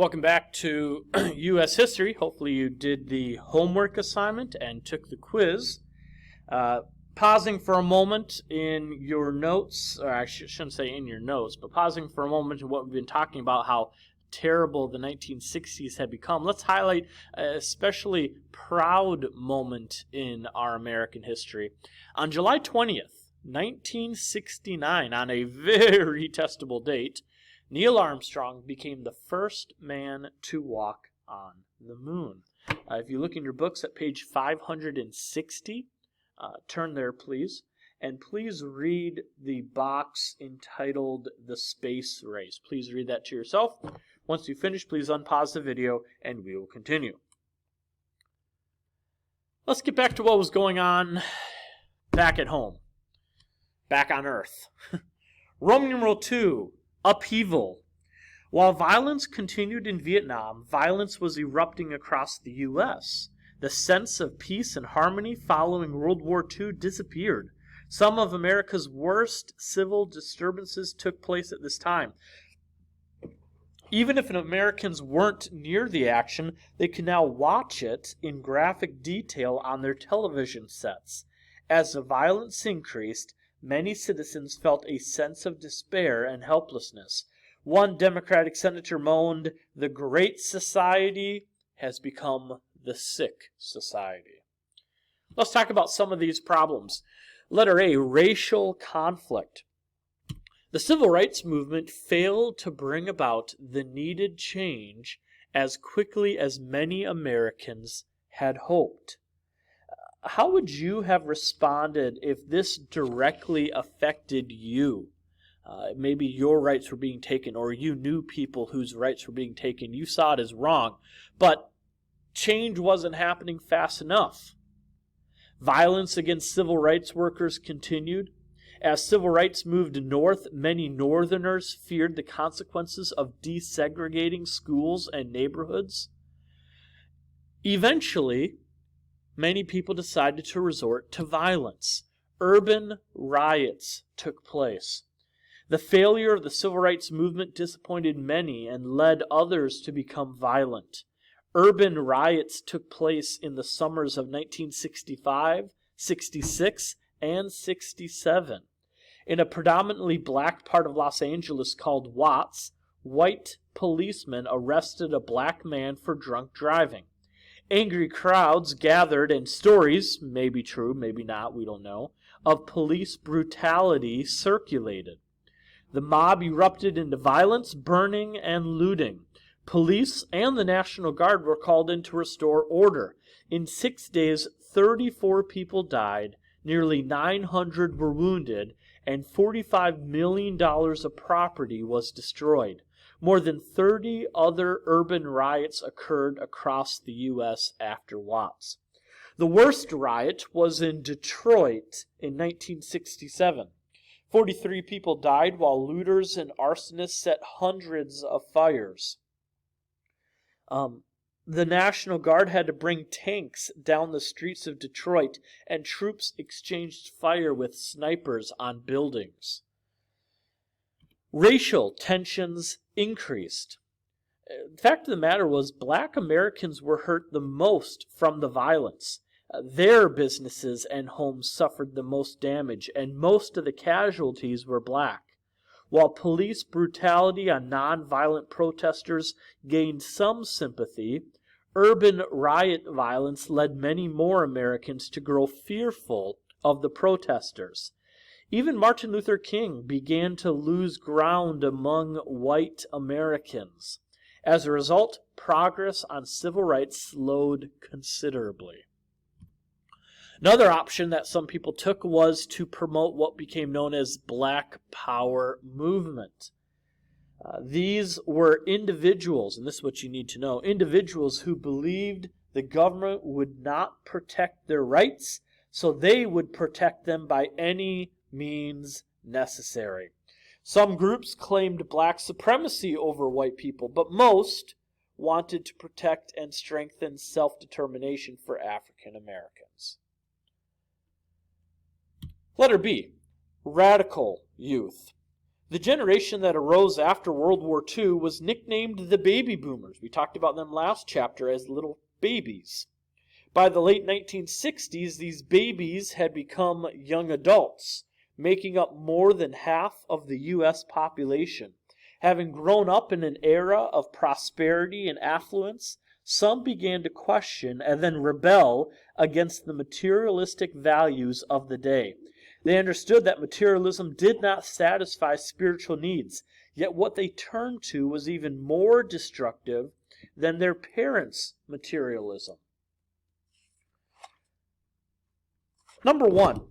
Welcome back to U.S. History. Hopefully you did the homework assignment and took the quiz. Pausing for a moment in your notes, or I shouldn't say in your notes, but pausing for a moment in what we've been talking about, how terrible the 1960s had become. Let's highlight an especially proud moment in our American history. On July 20th, 1969, on a very testable date, Neil Armstrong became the first man to walk on the moon. If you look in your books at page 560, turn there, please. And please read the box entitled The Space Race. Please read that to yourself. Once you finish, please unpause the video and we will continue. Let's get back to what was going on back at home, back on Earth. Roman numeral II, Upheaval. While violence continued in Vietnam, violence was erupting across the U.S. The sense of peace and harmony following World War II disappeared. Some of America's worst civil disturbances took place at this time. Even if Americans weren't near the action, they could now watch it in graphic detail on their television sets. As the violence increased, many citizens felt a sense of despair and helplessness. One Democratic senator moaned, "The Great Society has become the Sick Society." Let's talk about some of these problems. Letter A, racial conflict. The civil rights movement failed to bring about the needed change as quickly as many Americans had hoped. How would you have responded if this directly affected you? Maybe your rights were being taken, or you knew people whose rights were being taken. You saw it as wrong, but change wasn't happening fast enough. Violence against civil rights workers continued. As civil rights moved north, many Northerners feared the consequences of desegregating schools and neighborhoods. Eventually, many people decided to resort to violence. Urban riots took place. The failure of the civil rights movement disappointed many and led others to become violent. Urban riots took place in the summers of 1965, 66, and 67. In a predominantly black part of Los Angeles called Watts, white policemen arrested a black man for drunk driving. Angry crowds gathered, and stories, maybe true, maybe not, we don't know, of police brutality circulated. The mob erupted into violence, burning, and looting. Police and the National Guard were called in to restore order. In 6 days, 34 people died, nearly 900 were wounded, and $45 million of property was destroyed. More than 30 other urban riots occurred across the U.S. after Watts. The worst riot was in Detroit in 1967. 43 people died while looters and arsonists set hundreds of fires. The National Guard had to bring tanks down the streets of Detroit, and troops exchanged fire with snipers on buildings. Racial tensions increased. The fact of the matter was, black Americans were hurt the most from the violence. Their businesses and homes suffered the most damage, and most of the casualties were black. While police brutality on nonviolent protesters gained some sympathy, urban riot violence led many more Americans to grow fearful of the protesters. Even Martin Luther King began to lose ground among white Americans. As a result, progress on civil rights slowed considerably. Another option that some people took was to promote what became known as Black Power movement. These were individuals, and this is what you need to know, individuals who believed the government would not protect their rights, so they would protect them by any means necessary. Some groups claimed black supremacy over white people, but most wanted to protect and strengthen self-determination for African Americans. Letter B, radical youth. The generation that arose after World War II was nicknamed the baby boomers. We talked about them last chapter as little babies. By the late 1960s, these babies had become young adults, making up more than half of the U.S. population. Having grown up in an era of prosperity and affluence, some began to question and then rebel against the materialistic values of the day. They understood that materialism did not satisfy spiritual needs, yet what they turned to was even more destructive than their parents' materialism. Number 1,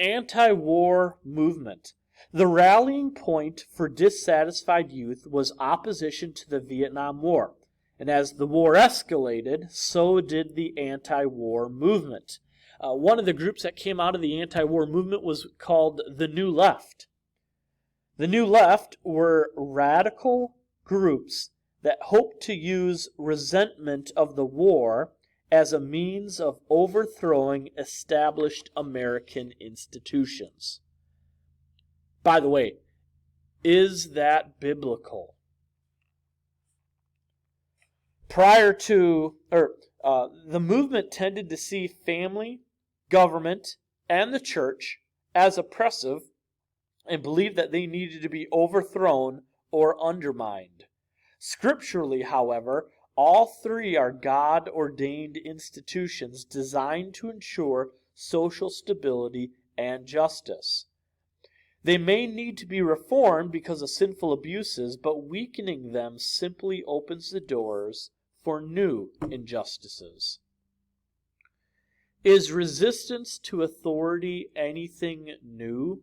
anti-war movement. The rallying point for dissatisfied youth was opposition to the Vietnam War. And as the war escalated, so did the anti-war movement. One of the groups that came out of the anti-war movement was called the New Left. The New Left were radical groups that hoped to use resentment of the war as a means of overthrowing established American institutions. By the way, is that biblical? The movement tended to see family, government, and the church as oppressive and believed that they needed to be overthrown or undermined. Scripturally, however, all three are God-ordained institutions designed to ensure social stability and justice. They may need to be reformed because of sinful abuses, but weakening them simply opens the doors for new injustices. Is resistance to authority anything new?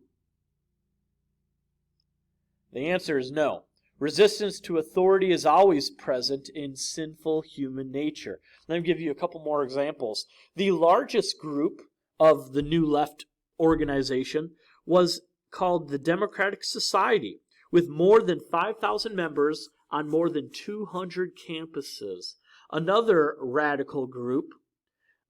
The answer is no. Resistance to authority is always present in sinful human nature. Let me give you a couple more examples. The largest group of the New Left organization was called the Democratic Society, with more than 5,000 members on more than 200 campuses. Another radical group,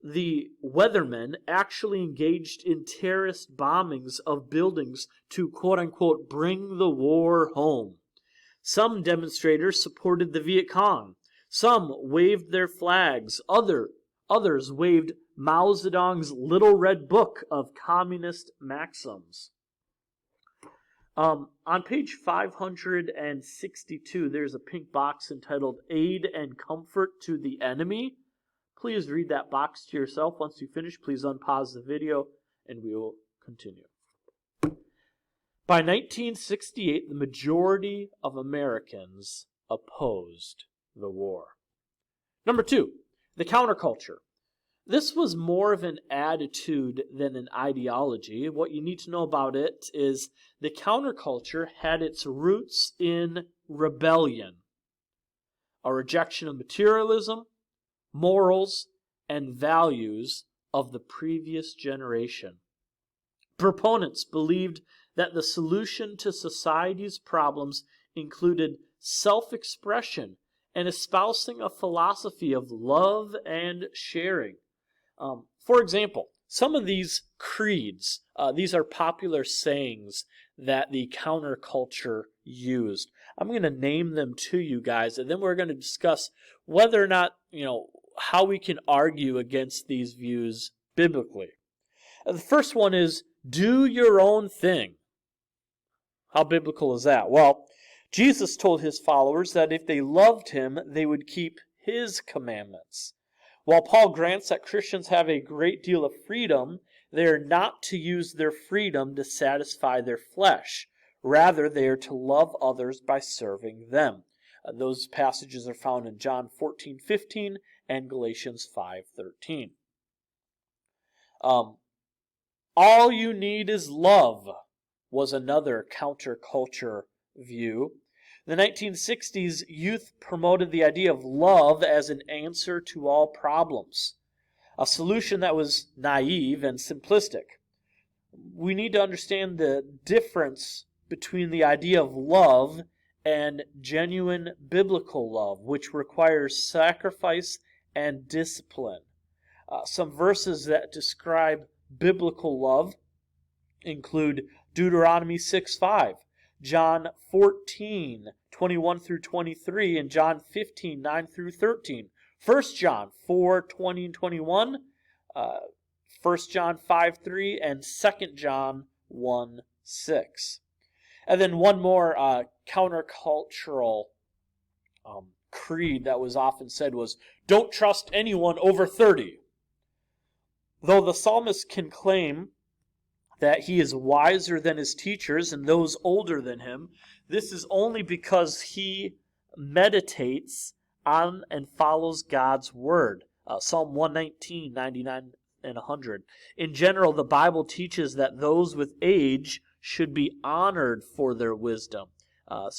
the Weathermen, actually engaged in terrorist bombings of buildings to quote-unquote bring the war home. Some demonstrators supported the Viet Cong. Some waved their flags. Others waved Mao Zedong's Little Red Book of Communist Maxims. On page 562, there's a pink box entitled Aid and Comfort to the Enemy. Please read that box to yourself. Once you finish, please unpause the video and we will continue. By 1968, the majority of Americans opposed the war. Number 2, the counterculture. This was more of an attitude than an ideology. What you need to know about it is the counterculture had its roots in rebellion, a rejection of materialism, morals, and values of the previous generation. Proponents believed that the solution to society's problems included self-expression and espousing a philosophy of love and sharing. For example, some of these creeds, these are popular sayings that the counterculture used. I'm going to name them to you guys, and then we're going to discuss whether or not, how we can argue against these views biblically. The first one is, do your own thing. How biblical is that? Well, Jesus told his followers that if they loved him, they would keep his commandments. While Paul grants that Christians have a great deal of freedom, they are not to use their freedom to satisfy their flesh. Rather, they are to love others by serving them. Those passages are found in John 14:15 and Galatians 5:13. All you need is love was another counterculture view. In the 1960s, youth promoted the idea of love as an answer to all problems, a solution that was naive and simplistic. We need to understand the difference between the idea of love and genuine biblical love, which requires sacrifice and discipline. Some verses that describe biblical love include Deuteronomy 6:5, John 14:21 through 23, and John 15:9 through 13. 1 John 4:20 and 21, 1 John 5:3, and 2 John 1:6. And then one more countercultural creed that was often said was, don't trust anyone over 30. Though the psalmist can claim that he is wiser than his teachers and those older than him, this is only because he meditates on and follows God's word. Psalm 119, 99, and 100. In general, the Bible teaches that those with age should be honored for their wisdom.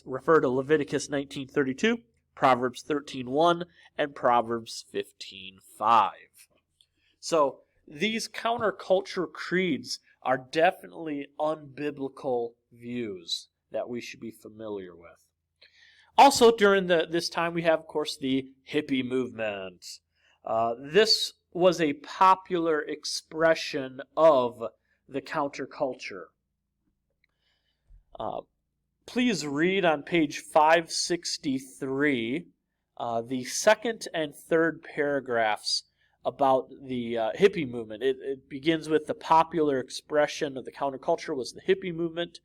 Refer to Leviticus 19:32, Proverbs 13:1, and Proverbs 15:5. So these counterculture creeds are definitely unbiblical views that we should be familiar with. Also, during this time, we have, of course, the hippie movement. This was a popular expression of the counterculture. Please read on page 563 the second and third paragraphs about the hippie movement. It begins with the popular expression of the counterculture was the hippie movement.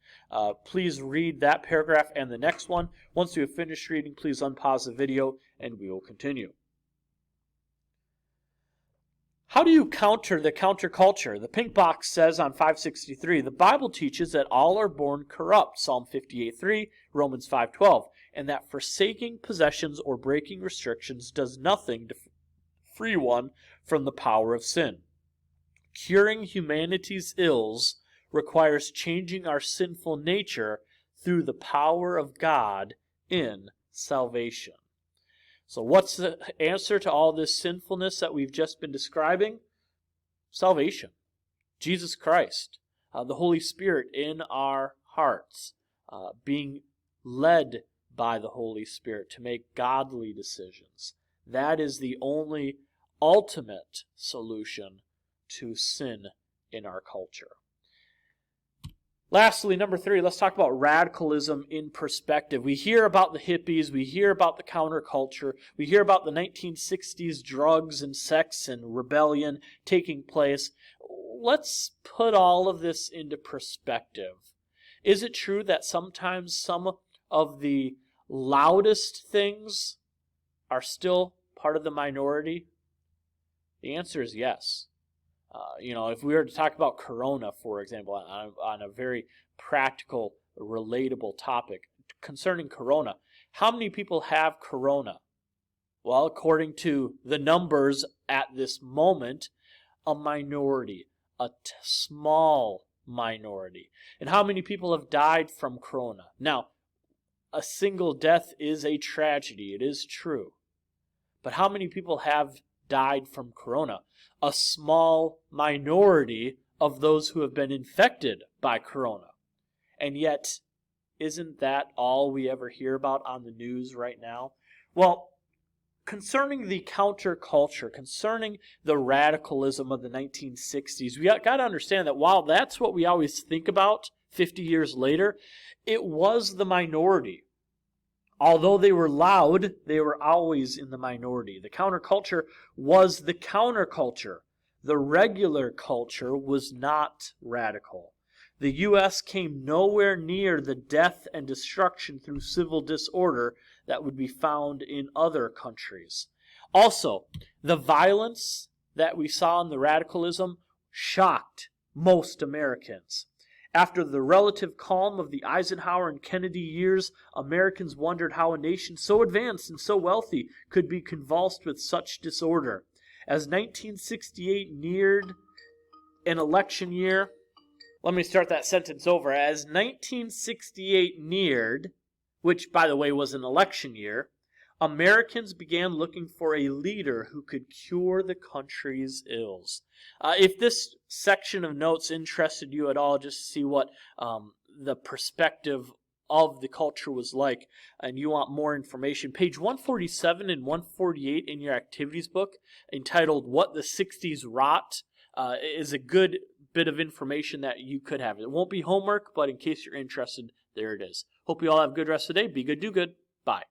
Please read that paragraph and the next one. Once you have finished reading, please unpause the video and we will continue. How do you counter the counterculture? The pink box says on 563, the Bible teaches that all are born corrupt, Psalm 58:3, Romans 5:12, and that forsaking possessions or breaking restrictions does nothing to free one from the power of sin. Curing humanity's ills requires changing our sinful nature through the power of God in salvation. So what's the answer to all this sinfulness that we've just been describing? Salvation. Jesus Christ. The Holy Spirit in our hearts. Being led by the Holy Spirit to make godly decisions. That is the only ultimate solution to sin in our culture. Lastly, number 3, let's talk about radicalism in perspective. We hear about the hippies, we hear about the counterculture, we hear about the 1960s drugs and sex and rebellion taking place. Let's put all of this into perspective. Is it true that sometimes some of the loudest things are still part of the minority? The answer is yes. If we were to talk about Corona, for example, on a very practical, relatable topic concerning Corona, how many people have Corona? Well, according to the numbers at this moment, a minority, a small minority. And how many people have died from Corona? Now, a single death is a tragedy, it is true. But how many people have died from Corona? A small minority of those who have been infected by Corona. And yet, isn't that all we ever hear about on the news right now? Well, concerning the counterculture, concerning the radicalism of the 1960s, we got to understand that while that's what we always think about 50 years later, it was the minority. Although they were loud, they were always in the minority. The counterculture was the counterculture. The regular culture was not radical. The U.S. came nowhere near the death and destruction through civil disorder that would be found in other countries. Also, the violence that we saw in the radicalism shocked most Americans. After the relative calm of the Eisenhower and Kennedy years, Americans wondered how a nation so advanced and so wealthy could be convulsed with such disorder. As 1968 neared an election year, let me start that sentence over. As 1968 neared, which by the way was an election year, Americans began looking for a leader who could cure the country's ills. If this section of notes interested you at all, just to see what the perspective of the culture was like, and you want more information, page 147 and 148 in your activities book, entitled What the 60s Wrought, is a good bit of information that you could have. It won't be homework, but in case you're interested, there it is. Hope you all have a good rest of the day. Be good, do good. Bye.